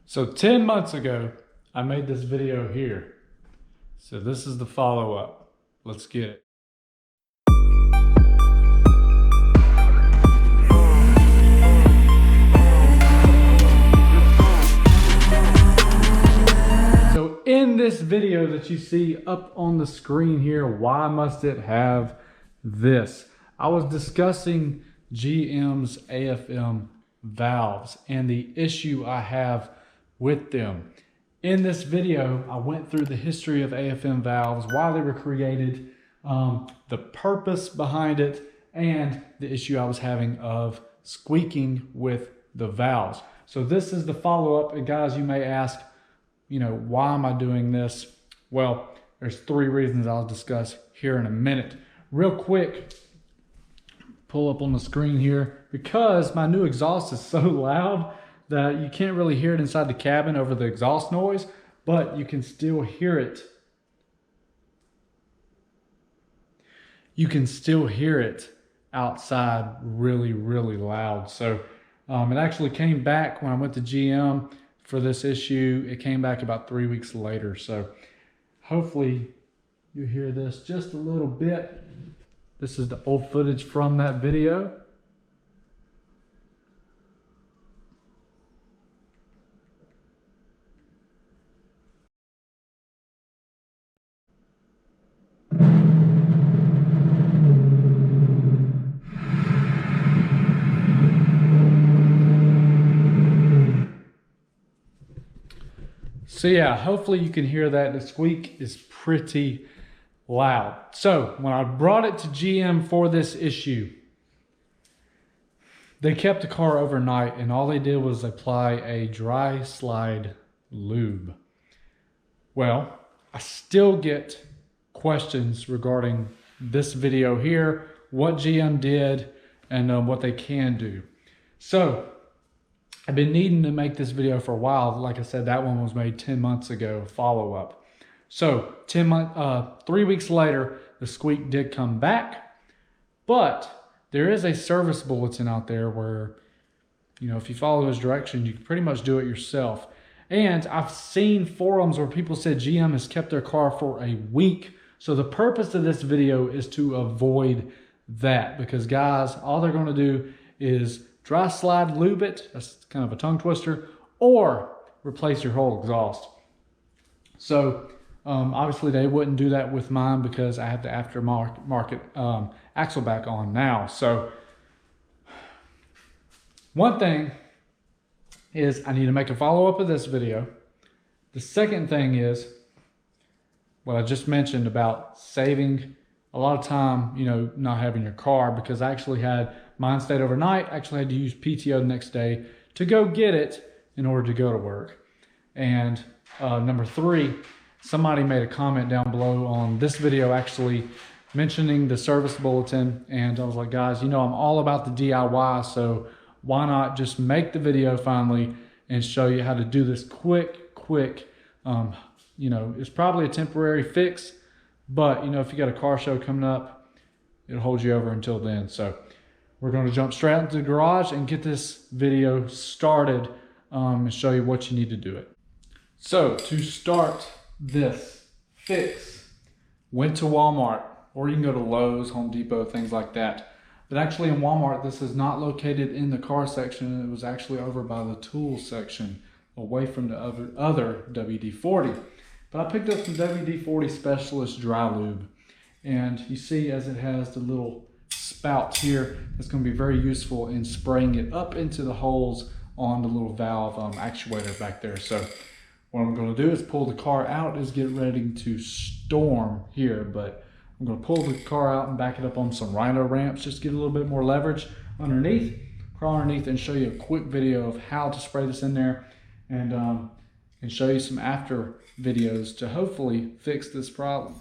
So 10 months ago, I made this video here. So this is the follow-up. Let's get it. So in this video that you see up on the screen here, why must it have this? I was discussing GM's AFM valves and the issue I have with them. In this video, I went through the history of AFM valves, why they were created, the purpose behind it, and the issue I was having of squeaking with the valves. So this is the follow-up. And guys, you may ask, why am I doing this? Well, there's 3 reasons I'll discuss here in a minute. Real quick, pull up on the screen here, because my new exhaust is so loud that you can't really hear it inside the cabin over the exhaust noise, but you can still hear it. You can still hear it outside really, really loud. So it actually came back when I went to GM for this issue. It came back about 3 weeks later. So hopefully you hear this just a little bit. This is the old footage from that video. So yeah, hopefully you can hear that. The squeak is pretty loud. So when I brought it to GM for this issue, they kept the car overnight and all they did was apply a dry slide lube. Well, I still get questions regarding this video here, what GM did, and what they can do. So I've been needing to make this video for a while. Like I said, that one was made 10 months ago, follow-up. So 3 weeks later, the squeak did come back, but there is a service bulletin out there where, if you follow those directions, you can pretty much do it yourself. And I've seen forums where people said GM has kept their car for a week. So the purpose of this video is to avoid that, because guys, all they're gonna do is dry slide lube it, that's kind of a tongue twister, or replace your whole exhaust. So obviously they wouldn't do that with mine because I have the aftermarket axle back on now. So one thing is I need to make a follow-up of this video. The second thing is what I just mentioned about saving a lot of time, not having your car, because I actually had mine stayed overnight. I actually had to use PTO the next day to go get it in order to go to work. And number 3, somebody made a comment down below on this video actually mentioning the service bulletin. And I was like, guys, I'm all about the DIY. So why not just make the video finally and show you how to do this quick. It's probably a temporary fix, but if you got a car show coming up, it'll hold you over until then. So we're going to jump straight into the garage and get this video started and show you what you need to do it. So to start this fix, went to Walmart, or you can go to Lowe's, Home Depot, things like that. But actually in Walmart, this is not located in the car section. It was actually over by the tools section, away from the other WD-40. But I picked up some WD-40 Specialist Dry Lube. And you see, as it has the little spout here, it's going to be very useful in spraying it up into the holes on the little valve actuator back there. So what I'm going to do is pull the car out, is get ready to storm here, but I'm going to pull the car out and back it up on some rhino ramps, just get a little bit more leverage underneath, crawl underneath, and show you a quick video of how to spray this in there, and show you some after videos to hopefully fix this problem.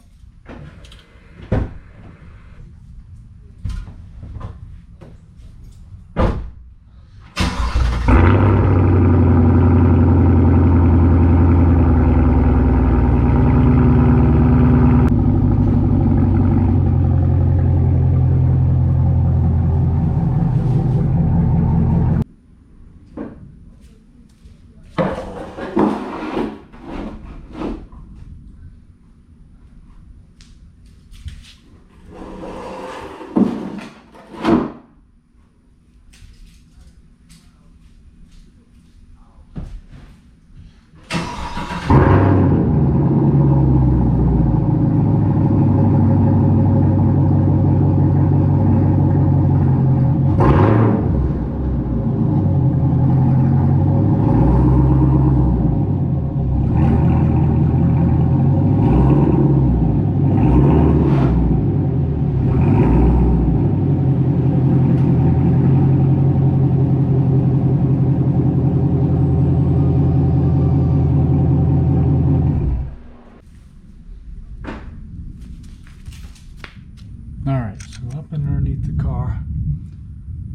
the car.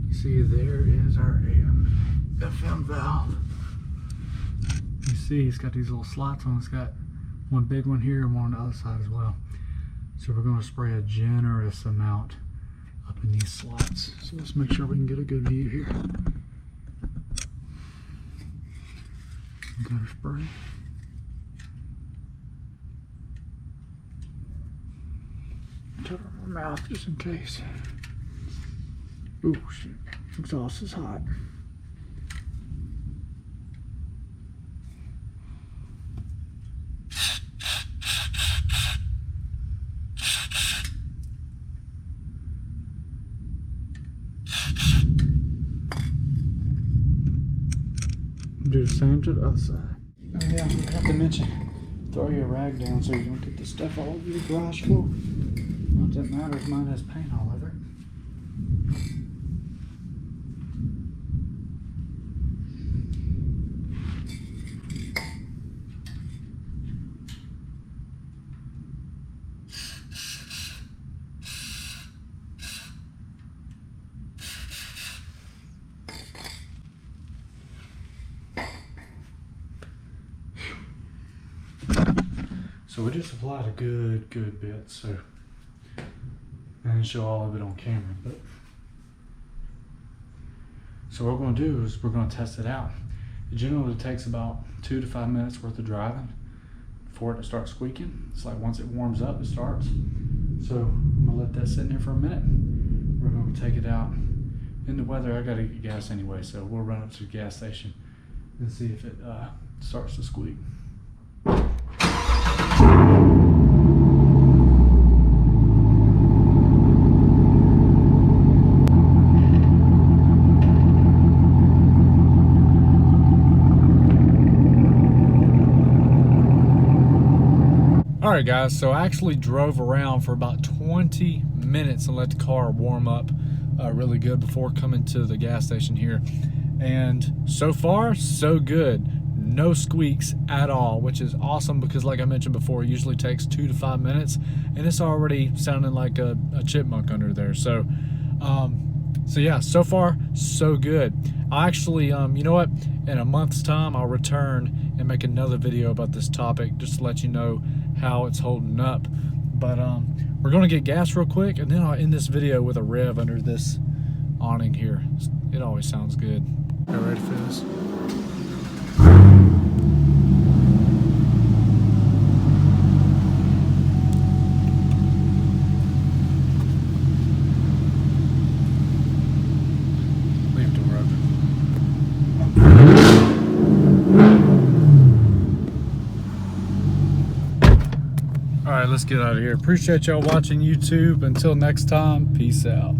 You see there is our AFM valve. You see it's got these little slots on it. It's got one big one here and one on the other side as well. So we're going to spray a generous amount up in these slots. So let's make sure we can get a good view here. Got a spray. Cover my mouth just in case. Ooh, shit. Exhaust is hot. Do the same to the other side. Oh yeah, I forgot to mention, throw your rag down so you don't get the stuff all over your garage floor. Not that matters, mine has paint all over it. So we just applied a good bit, so I didn't show all of it on camera, but so what we're going to do is we're going to test it out. It generally takes about 2 to 5 minutes worth of driving for it to start squeaking. It's like once it warms up, it starts. So I'm going to let that sit in there for a minute. We're going to take it out. In the weather, I got to get gas anyway, so we'll run up to the gas station and see if it starts to squeak. Alright guys, so I actually drove around for about 20 minutes and let the car warm up really good before coming to the gas station here. And so far, so good. No squeaks at all, which is awesome because like I mentioned before, it usually takes 2 to 5 minutes and it's already sounding like a chipmunk under there. So yeah, so far, so good. I actually, you know what, in a month's time, I'll return and make another video about this topic just to let you know how it's holding up. But we're gonna get gas real quick and then I'll end this video with a rev under this awning here. It always sounds good. Are you ready for this? Leave the door open. All right, let's get out of here. Appreciate y'all watching YouTube. Until next time, peace out.